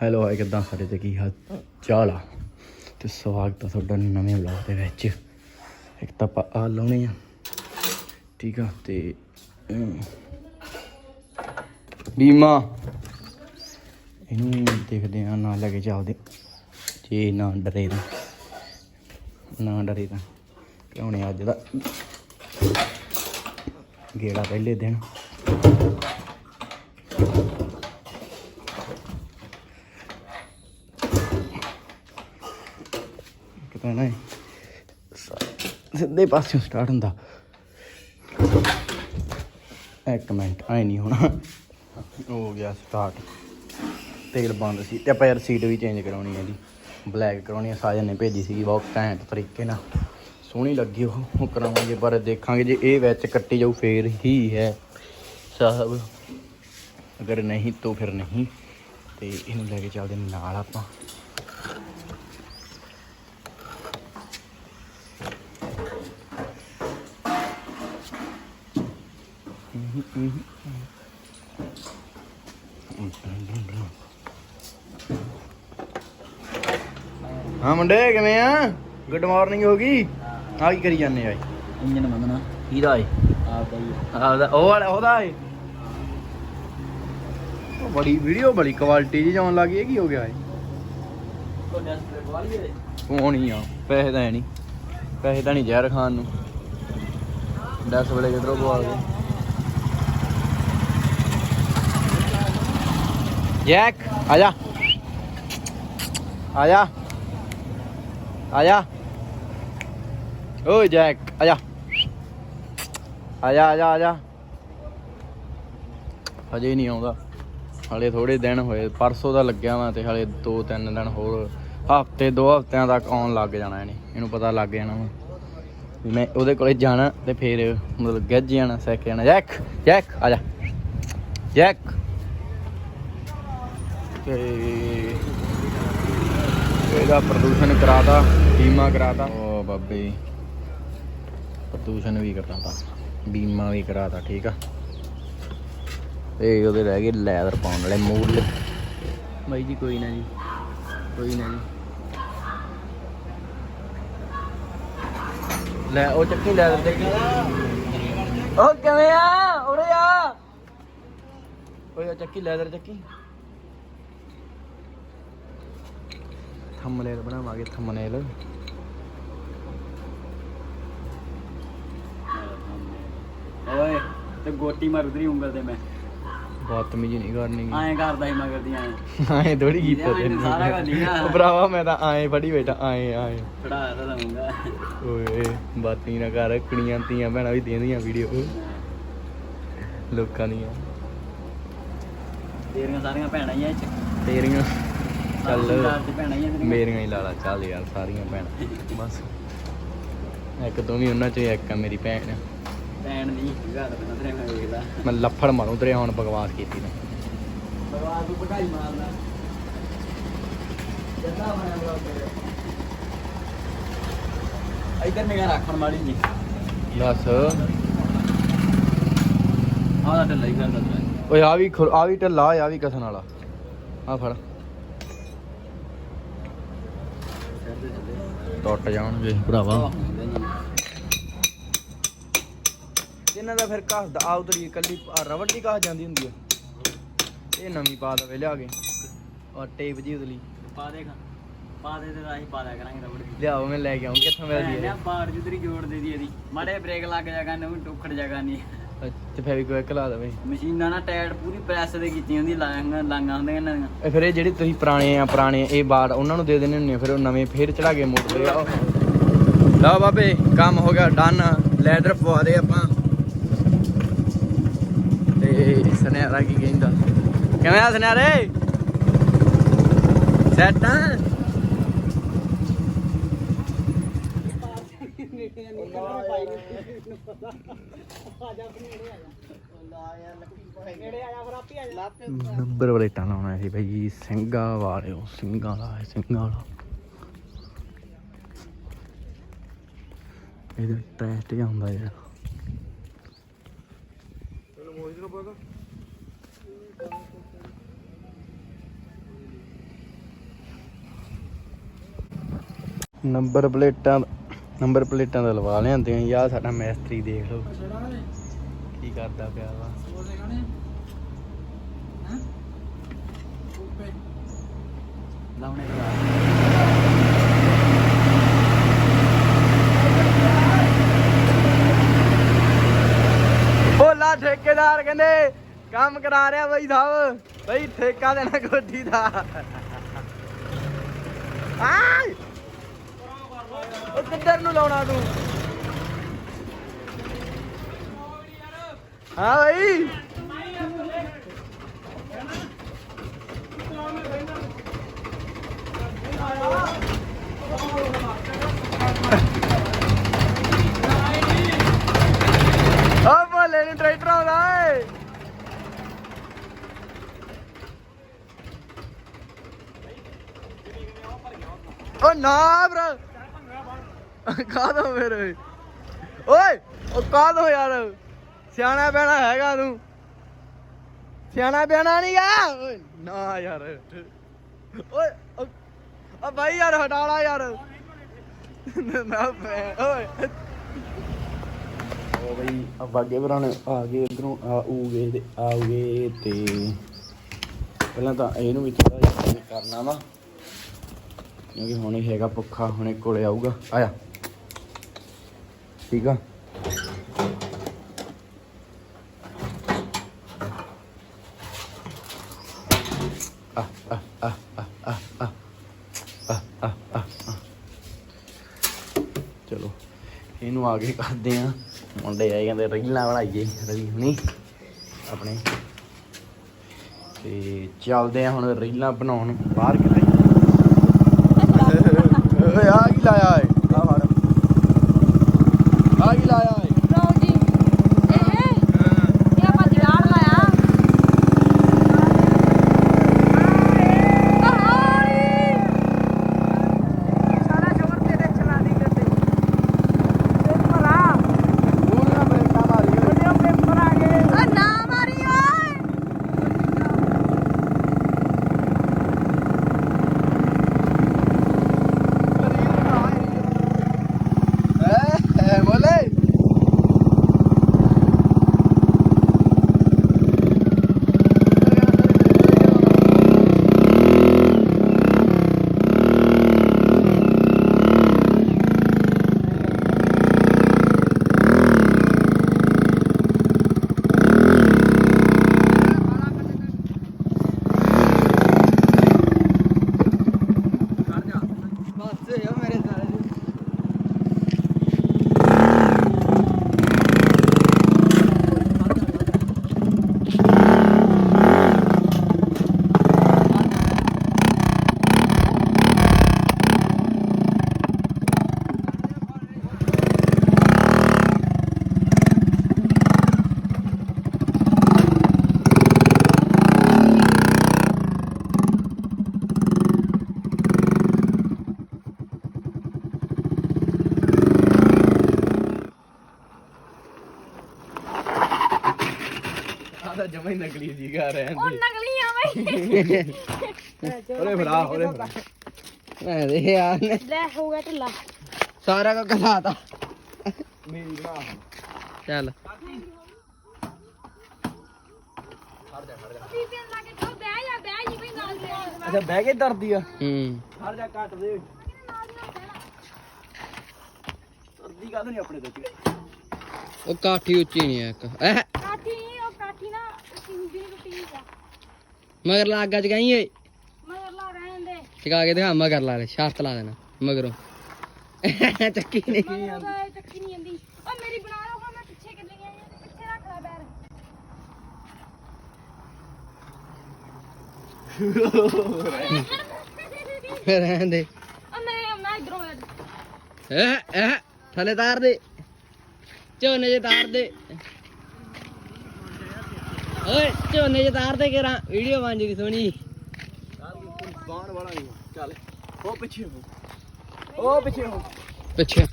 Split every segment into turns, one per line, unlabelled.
Hello ਹਾਏ ਕਿੱਦਾਂ ਸਾਰੇ ਤੇ ਕੀ ਹਾਲ ਚਾਲ ਆ ਤੇ ਸਵਾਗਤ ਆ ਤੁਹਾਡਾ ਨਵੇਂ ਵਲੌਗ ਦੇ ਵਿੱਚ। ਇੱਕ ਤਾਂ ਆਪਾਂ ਆ ਲਾਉਣੇ ਆ ਠੀਕ ਆ ਤੇ ਬੀਮਾ ਇਹਨੂੰ ਦੇਖਦੇ ਆ ਨਾਲ ਲੈ ਕੇ ਚੱਲਦੇ ਜੇ ਨਾ ਡਰੇ ਤਾਂ ਕਿਉਂ ਅੱਜ ਦਾ ਗੇੜਾ ਪਹਿਲੇ ਦਿਨ ਨਾ ਸਿੱਧੇ ਪਾਸਿਓਂ ਸਟਾਰਟ ਹੁੰਦਾ। ਇੱਕ ਮਿੰਟ ਆਏ ਨਹੀਂ ਹੋਣਾ ਹੋ ਗਿਆ ਸਟਾਰਟ। ਤੇਲ ਬੰਦ ਸੀ ਤੇ ਆਪਾਂ ਯਾਰ ਸੀਟ ਵੀ ਚੇਂਜ ਕਰਾਉਣੀ ਹੈ ਜੀ, ਬਲੈਕ ਕਰਾਉਣੀ ਹੈ। ਸਾਜਨ ਨੇ ਭੇਜੀ ਸੀਗੀ ਬਹੁਤ ਘੈਂਟ ਤਰੀਕੇ ਨਾਲ, ਸੋਹਣੀ ਲੱਗੀ ਉਹ ਕਰਾਵਾਂਗੇ। ਪਰ ਦੇਖਾਂਗੇ ਜੇ ਇਹ ਵਿੱਚ ਕੱਟੀ ਜਾਊ ਫੇਰ ਹੀ ਹੈ ਸਾਹਿਬ, ਅਗਰ ਨਹੀਂ ਤਾਂ ਫਿਰ ਨਹੀਂ। ਤੇ ਇਹਨੂੰ ਲੈ ਕੇ ਚੱਲਦੇ ਨਾਲ ਆਪਾਂ। ਹਾਂ ਮੁੰਡੇ ਕਿਵੇਂ ਆ? ਗੁੱਡ ਮਾਰਨਿੰਗ ਹੋ ਗਈ। ਆ ਕੀ ਕਰੀ ਜਾਂਦੇ ਆ? ਇੰਜਨ ਮੰਗਣਾ ਕਿਹਦਾ ਏ? ਆਪਦਾ ਉਹ ਵਾਲਾ ਉਹਦਾ ਏ। ਬੜੀ ਵੀਡੀਓ ਬੜੀ ਕੁਆਲਿਟੀ ਜੀ ਜਾਣ ਲੱਗ ਗਈ। ਕੀ ਹੋ ਗਿਆ ਏ? ਹੋਣੀ ਆ ਪੈਸੇ ਤਾਂ ਹੈ ਨਹੀਂ, ਪੈਸੇ ਤਾਂ ਨਹੀਂ ਜ਼ਹਿਰ ਖਾਣ ਨੂੰ। 10 ਵੇਲੇ ਕਿਧਰੋਂ ਪਵਾ ਗਏ ਜੈਕ। ਆਜਾ ਆਜਾ ਆਜਾ ਓਏ ਜੈਕ ਆਜਾ ਆਜਾ ਆਜਾ ਆਜਾ। ਹਜੇ ਨਹੀਂ ਆਉਂਦਾ, ਹਾਲੇ ਥੋੜ੍ਹੇ ਦਿਨ ਹੋਏ। ਪਰਸੋਂ ਦਾ ਲੱਗਿਆ ਵਾ ਤੇ ਹਾਲੇ 2-3 ਦਿਨ ਹੋਰ, ਹਫ਼ਤੇ 2 ਹਫ਼ਤਿਆਂ ਤੱਕ ਆਉਣ ਲੱਗ ਜਾਣਾ ਇਹਨੇ। ਇਹਨੂੰ ਪਤਾ ਲੱਗ ਜਾਣਾ ਵਾ ਮੈਂ ਉਹਦੇ ਕੋਲੇ ਜਾਣਾ ਤੇ ਫਿਰ ਮਤਲਬ ਗਿੱਝ ਜਾਣਾ, ਸਿੱਖ ਜਾਣਾ। ਜੈਕ ਜੈਕ ਆਜਾ ਜੈਕ। ਤੇ ਇਹਦਾ ਪ੍ਰਦੂਸ਼ਣ ਕਰਾਤਾ, ਬੀਮਾ ਕਰਾਤਾ। ਉਹ ਬਾਬੇ ਪ੍ਰਦੂਸ਼ਣ ਵੀ ਕਰਾਤਾ, ਬੀਮਾ ਵੀ ਕਰਾਤਾ ਠੀਕ ਆ। ਤੇ ਉਹਦੇ ਰਹਿ ਗਏ ਲੈਦਰ ਪਾਉਣ ਵਾਲੇ ਮੂਰਲੇ। ਬਾਈ ਜੀ ਕੋਈ ਨਾ ਜੀ, ਕੋਈ ਨਾ ਜੀ। ਲੈ ਉਹ ਚੱਕੀ ਲੈਦਰ ਚੱਕੀ। ਉਹ ਕਿਵੇਂ ਆ? ਉਰੇ ਆ ਓਏ ਚੱਕੀ ਲੈਦਰ ਚੱਕੀ। ਥੰਬਨੇਲ ਬਣਾਵਾਂਗੇ, ਥੰਬਨੇਲ। ਓਏ ਤੇ ਗੋਟੀ ਮਾਰ ਉਧਰੀ ਉਂਗਲ ਤੇ। ਮੈਂ ਬਦਤਮੀਜੀ ਨਹੀਂ ਕਰਨੀ, ਐਂ ਕਰਦਾ ਸੀ ਮਗਰ ਦੀ ਐਂ ਥੋੜੀ ਕੀਤਾ ਉਹ ਭਰਾਵਾ। ਮੈਂ ਤਾਂ ਐਂ ਫੜੀ ਬੈਠਾ, ਐਂ ਫੜਾ ਦਊਂਗਾ। ਓਏ ਬਾਤੀ ਨਾ ਕਰ, ਕੁੜੀਆਂ ਧੀਆਂ ਭੈਣਾਂ ਵੀ ਦੇਂਦੀਆਂ ਵੀਡੀਓ ਲੋਕਾਂ ਦੀਆਂ। ਤੇਰੀਆਂ ਸਾਰੀਆਂ ਭੈਣਾਂ ਹੀ ਆ ਤੇਰੀਆਂ। ਚੱਲ ਮੇਰੀਆਂ ਹੀ ਲਾ ਲਾ, ਚੱਲ ਯਾਰ ਸਾਰੀਆਂ ਭੈਣਾਂ ਬਸ। ਇੱਕ ਤੂੰ ਵੀ ਉਹਨਾਂ 'ਚੋਂ ਇੱਕ ਆ ਮੇਰੀ ਭੈਣ। ਭੈਣ ਨਹੀਂ ਮੈਂ ਲੱਫੜ ਮਾਰੂ ਤੇਰੇ ਹੁਣ ਬਕਵਾਸ ਕੀਤੀ ਨੇ। ਬਕਵਾਸ ਤੂੰ ਭਗਾਈ ਮਾਰਦਾ ਇੱਧਰ ਨਿਗਾਹ ਰੱਖਣ ਮਾੜੀ ਜੀ ਬਸ। ਆਹ ਢੱਲਾ ਹੀ ਕਰਦਾ ਓਏ। ਆ ਵੀ ਢੱਲਾ, ਆ ਵੀ ਕਸਣ ਵਾਲਾ। ਆ ਫੜ ਟੁੱਟ ਜਾਣਗੇ ਭਰਾਵਾ ਇਹਨਾਂ ਦਾ। ਫਿਰ ਘਸਦਾ ਆ ਉਧਰ ਇਕੱਲੀ ਰਬੜ ਦੀ ਘਸ ਜਾਂਦੀ ਹੁੰਦੀ ਆ। ਇਹ ਨਵੀਂ ਪਾ ਦਵੇ ਲਿਆ ਕੇ ਔਰ ਟੇਪ ਜੀ ਉਦਲੀ ਪਾ ਦੇਗਾ। ਪਾ ਦੇ ਤੇ ਅਸੀਂ ਪਾ ਦਿਆ ਕਰਾਂਗੇ ਰਬੜ ਦੀ। ਲਿਆਓ ਮੈਂ ਲੈ ਕੇ ਆਉਂ। ਕਿੱਥੋਂ ਮਿਲਦੀ ਹੈ? ਬਾਹਰ ਜਿੱਧਰੀ ਜੋੜ ਦੇ ਦੀ ਇਹਦੀ ਮਾੜੇ ਬ੍ਰੇਕ ਲੱਗ ਜਾਗਾ ਨਾ, ਵੀ ਟੁੱਕੜ ਜਾਗਾ ਨਹੀਂ। ਤੇ ਫੈਵਿਕਵਿਕ ਲਾ ਦੇਵੇ। ਮਸ਼ੀਨਾਂ ਨਾਲ ਟਾਇਰ ਪੂਰੀ ਪ੍ਰੈਸ ਦੇ ਕੀਤੀਆਂ ਹੁੰਦੀਆਂ, ਲਾਂਗਾਂ ਹੁੰਦੀਆਂ ਇਹਨਾਂ ਦੀਆਂ। ਫਿਰ ਇਹ ਜਿਹੜੇ ਤੁਸੀਂ ਪੁਰਾਣੇ ਇਹ ਬਾੜ ਉਹਨਾਂ ਨੂੰ ਦੇ ਦਿੰਦੇ ਹੁੰਦੇ, ਫਿਰ ਉਹ ਨਵੇਂ ਫੇਰ ਚੜਾ ਕੇ ਮੋੜਦੇ ਆ। ਲਓ ਬਾਬੇ ਕੰਮ ਹੋ ਗਿਆ ਡਨ। ਲੈਦਰ ਪਵਾ ਦੇ ਆਪਾਂ। ਤੇ ਸੁਨਿਆਰਾ ਕੀ ਕਹਿੰਦਾ? ਕਿਵੇਂ ਆ ਸੁਨਿਆਰੇ? ਸੈਟ ਆ? ਨੰਬਰ ਪਲੇਟਾਂ ਲਾਉਣਾ ਸੀ ਭਾਈ ਸਿੰਘਾਂ ਵਾਲਿਓ। ਸਿੰਘਾਂ ਵਾਲਾ ਇਹਦੇ ਟੈਸਟ ਜਿਹਾ ਹੁੰਦਾ ਯਾਰ। ਨੰਬਰ ਪਲੇਟਾਂ ਦਾ ਲਵਾ ਲਿਆਂਦੇ ਆ। ਯਾਰ ਸਾਡਾ ਮੈਸਤਰੀ ਦੇਖ ਲਓ ਕੀ ਕਰਦਾ ਪਿਆ ਵਾ। ਲਾਉਣੇ ਭੋਲਾ ਠੇਕੇਦਾਰ ਕਹਿੰਦੇ ਕੰਮ ਕਰਾ ਰਿਹਾ ਬਈ ਸਾਹਿਬ। ਬਈ ਠੇਕਾ ਦੇਣਾ ਕੋਠੀ ਦਾ। ਉਹ ਕਿੱਧਰ ਨੂੰ ਲਾਉਣਾ ਤੂੰ? ਹਾਂ ਬਈ ਉਹ ਭੋਲੇ ਨੂੰ ਟਰੈਕਟਰ ਆਉਂਦਾ ਏ। ਉਹ ਨਾ ਭਰਾ ਕਾਹਦੋਂ ਫਿਰ ਓਏ ਉਹ ਕਾਹਦੋਂ ਯਾਰ ਸਿਆਣਾ ਪੈਣਾ ਹੈਗਾ ਤੂੰ। ਸਿਆਣਾ ਪਿਆਣਾ ਨੀ ਗਾ ਓਏ ਨਾ ਯਾਰ। ਓਏ ਓ ਬਾਈ ਯਾਰ ਹਟਾ ਲਾ ਯਾਰ। ਨਾ ਓਏ ਉਹ ਬਈ ਬਾਗੇ ਭਰਾਣੇ ਆ ਗਏ ਇੱਧਰੋਂ ਆਊਗੇ ਤੇ ਪਹਿਲਾਂ ਤਾਂ ਇਹਨੂੰ ਵੀ ਥੋੜਾ ਜਿਹਾ ਕਰਨਾ ਵਾ ਕਿਉਂਕਿ ਹੁਣੇ ਹੈਗਾ ਭੁੱਖਾ। ਹੁਣੇ ਕੋਲੇ ਆਊਗਾ। ਆਇਆ ਠੀਕ ਆ। ਚਲੋ ਇਹਨੂੰ ਆ ਕੇ ਕਰਦੇ ਆ। ਮੁੰਡੇ ਆਏ ਕਹਿੰਦੇ ਰੀਲਾਂ ਬਣਾਈਏ ਰਵੀ ਹੁਣੀ ਆਪਣੇ ਤੇ ਚੱਲਦੇ ਆ ਹੁਣ ਰੀਲਾਂ ਬਣਾਉਣ ਬਾਹਰ ਕਿਤੇ। ਆ ਕੀ ਲਾਇਆ ਏ? ਆ ਫੜ ਆ ਕੀ ਲਾਇਆ ਏ?
ਲਓ ਜੀ ਇਹ ਆਪਾਂ ਜਗਾੜ ਲਾਇਆ। ਸਾਰਾ ਸ਼ੋਰ ਤੇਰੇ ਚਲਾ ਦੀ ਕਰਦੇ ਪੇਪਰ ਆ
ਪੂਰੀਆਂ ਬ੍ਰੇਕਾਂ ਮਾਰੀ
ਵੀਡੀਓ ਪੇਪਰ ਆ ਗਏ। ਆ ਨਾ ਮਾਰੀ ਓਏ
ਬੋਲੇ ਜਮਾ ਹੀ ਨਕਲੀ ਸੀਗਾ ਰਹਿਣ
ਉਹ
ਦੇ।
ਨਕਲੀ ਆ ਬਈ
ਉਹਦੇ ਫੜਾ ਮੈਂ ਦੇ ਯਾਰ ਨੇ
ਲੈ ਹੋ ਗਿਆ ਢਿੱਲਾ।
ਸਾਰਾ ਕੁ ਕਸਾਤਾ ਮੇਰੀ ਬਣਾ ਚੱਲ।
ਬੀਬੀ ਲਾ ਕੇ ਤੂੰ ਬਹਿ ਜੀ ਬਈ ਨਾਲ ਦੇ
ਅੱਛਾ ਬਹਿ ਕੇ ਦਰਦੀ ਆ। ਹਰ ਜਾ ਕੱਟ ਦੇ ਦਰਦੀ ਕਾਹਦੋਂ ਨਹੀਂ ਆਪਣੇ ਤੋਂ। ਉਹ ਕਾਠੀ ਉੱਚੀ ਨਹੀਂ ਆ ਇੱਕ
ਕਾਠੀ ਨਾ ਸਿੰਗੀ ਨੂੰ ਟੁੱਟੀ ਜਾ
ਮਗਰ ਲਾ ਅੱਗਾ ਚਗਾਈ ਓਏ
ਮਗਰ ਲਾ ਰਹਿਣ ਦੇ
ਚਗਾ ਕੇ ਦਿਖਾ ਮਗਰ ਲਾ ਲੈ ਸ਼ਰਤ ਲਾ ਦੇਣਾ ਮਗਰੋਂ ਚੱਕੀ ਨਹੀਂ
ਮਗਰ ਚੱਕੀ ਨਹੀਂ ਜਾਂਦੀ। ਓ ਮੇਰੀ ਬਣਾ ਲਓ ਮੈਂ ਪਿੱਛੇ ਕਿੱਲੇ ਗਿਆ ਪਿੱਛੇ ਰੱਖ ਲੈ ਪੈਰ।
ਫਿਰ ਰਹਿਣ ਦੇ।
ਓ ਮੈਂ ਇਧਰੋਂ
ਥੱਲੇ ਤਾਰ ਦੇ ਝੋਨੇ ਜੇ ਤਾਰ ਦੇ। ਓਏ ਝੋਨੇ ਜੇ ਤਾਰ ਦੇ ਕਰਾਂ ਵੀਡੀਓ ਬਣ ਜੂਗੀ ਸੋਹਣੀ। ਬਾਣ ਵਾਲਾ ਨਹੀਂ ਚੱਲ ਉਹ ਪਿੱਛੇ ਹੋ ਉਹ ਪਿੱਛੇ ਹੋ ਪਿੱਛੇ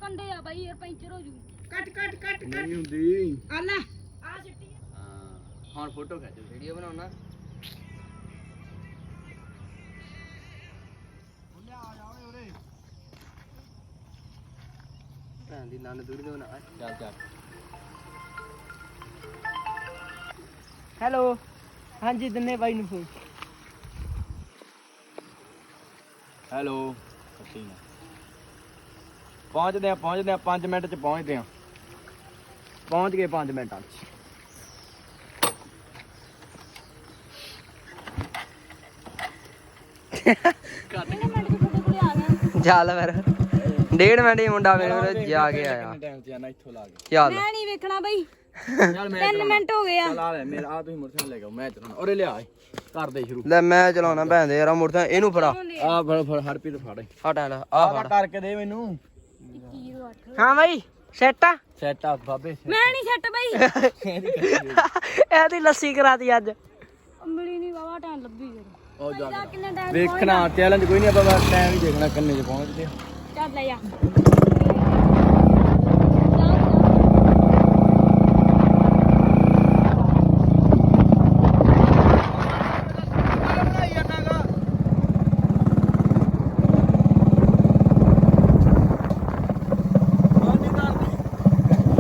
ਕੰਡੇ ਆ ਬਾਈ ਯਾਰ ਪੈਂਚਰ ਹੋ ਜੂ
ਕੱਟ ਕੱਟ ਕੱਟ
ਨਹੀਂ ਹੁੰਦੀ
ਆ ਲੈ ਆ ਸਿੱਟੀ
ਹਾਂ ਹੁਣ ਫੋਟੋ ਖਿੱਚ ਵੀਡੀਓ ਬਣਾਉਣਾ ਉਹਨੇ ਆ ਜਾ ਓਏ ਉਰੇ ਭੈਣ ਦੀ ਨੰਨ ਦੂਰੀ ਤੋਂ ਨਾ ਚੱਲ ਚੱਲ
ਹੈਲੋ ਹਾਂਜੀ ਦਿੰਨੇ ਬਾਈ ਨੂੰ ਫੋਨ
ਹੈਲੋ ਸੱਚੀ ਨਾ ਪਹੁੰਚਦੇ ਆ 5 ਮਿੰਟ ਚ ਪਹੁੰਚਦੇ ਆ ਪਹੁੰਚ ਗਏ 5 ਮਿੰਟਾਂ ਚ
ਚੱਲ ਫਿਰ 1.5 ਮਿੰਟ ਹੀ ਮੁੰਡਾ ਮੇਰੇ ਕੋਲ ਜਾ ਕੇ ਆਇਆ
ਟਾਈਮ ਚ ਆਣਾ ਇੱਥੋਂ ਲਾ ਕੇ
ਚੱਲ
ਮੈਂ ਨਹੀਂ ਵੇਖਣਾ ਬਾਈ
ਚੱਲ ਮੈਂ
3 ਮਿੰਟ ਹੋ ਗਏ ਆ
ਚੱਲ ਆ ਲੈ ਮੇਰਾ ਆ ਤੁਸੀਂ ਮੋਟਰਸਾਈਕਲ ਲੈ ਕੇ ਆਓ ਮੈਂ ਚਲਾਉਣਾ ਔਰੇ ਲਿਆ ਕਰਦੇ ਸ਼ੁਰੂ
ਲੈ ਮੈਂ ਚਲਾਉਣਾ ਭੈਣ ਦੇ ਯਾਰ ਮੋਟਰਸਾਈਕਲ ਇਹਨੂੰ ਫੜਾ
ਆ ਫੜ ਹਰਪੀ ਤੋਂ ਫੜ
ਆ ਟੈਲ ਆ
ਆ
ਫੜ
ਕਰਕੇ ਦੇ ਮੈਨੂੰ
2108
ਹਾਂ ਬਾਈ ਸੈੱਟ ਆ
ਸੈਟ ਆ ਬਾਬੇ
ਮੈਂ ਨਹੀਂ ਸੈੱਟ ਬਾਈ
ਇਹਦੀ ਲੱਸੀ ਕਰਾਤੀ ਅੱਜ
ਮਿਲੀ ਨਹੀਂ ਬਾਬਾ ਟਾਈਮ ਲੱਭੀ
ਉਹ ਜਾ
ਫਿਰ ਕਿੰਨਾ ਟਾਈਮ
ਵੇਖਣਾ ਚੈਲੰਜ ਕੋਈ ਨਹੀਂ ਆਪਾਂ ਬਸ ਟਾਈਮ ਹੀ ਦੇਖਣਾ ਕੰਨੇ 'ਚ ਪਹੁੰਚਦੇ ਆ
ਚੱਲ ਲੈ ਜਾ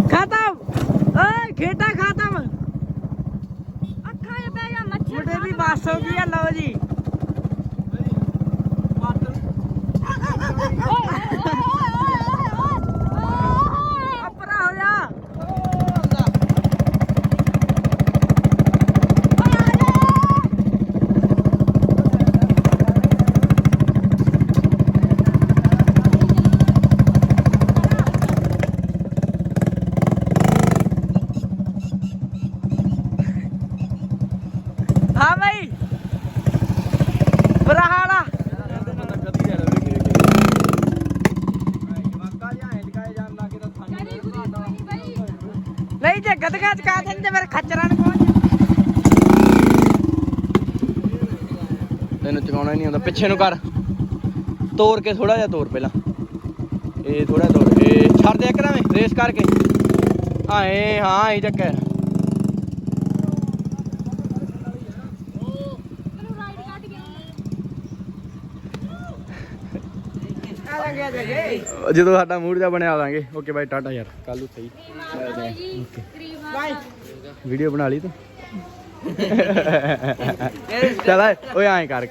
ਖਤਮ ਓਏ ਖੇਡਾ ਖਤਮ
ਅੱਖਾਂ 'ਚ ਪੈ ਗਿਆ ਮੱਛਰ
ਮੁੰਡੇ ਵੀ ਬੱਸ ਹੋ ਗਈ ਆ ਲਓ ਜੀ ਆਪਰਾ ਹੋ ਜਾ ਹਾਂ ਭਾਈ ਬੁਰਾ ਹਾਲ ਆ ਨਹੀਂ ਜੇ ਗਦਗਾ ਚ ਕਾ ਦਿੰਦੇ ਫਿਰ ਖੱਚਰਾਂ ਨੂੰ ਪਹੁੰਚ
ਤੈਨੂੰ ਚਕਾਉਣਾ ਨਹੀਂ ਆਉਂਦਾ ਪਿੱਛੇ ਨੂੰ ਕਰ ਤੋੜ ਕੇ ਥੋੜਾ ਜਿਹਾ ਤੋੜ ਪਹਿਲਾਂ ਇਹ ਥੋੜਾ ਤੋੜ ਇਹ ਛੱਡ ਦੇ ਕਰਾਵੇਂ ਰੇਸ ਕਰਕੇ ਆਏ ਹਾਂ ਇਹ ਚੱਕਰ
ਮੈਨੂੰ ਰਾਈਡ ਕੱਢ ਗਿਆ
ਆ ਲੰਘਿਆ ਜਗੇ
ਜਦੋਂ ਸਾਡਾ ਮੂਡ ਜਾ ਬਣਿਆ ਆਵਾਂਗੇ ਓਕੇ ਬਾਈ ਟਾਟਾ ਯਾਰ ਕੱਲ ਨੂੰ ਸਹੀ
ਜੀ ਗਰੀਬ
ਬਾਈ
ਵੀਡੀਓ ਬਣਾ ਲਈ ਤੂੰ ਚਲ ਓਏ ਐਂ ਕਰ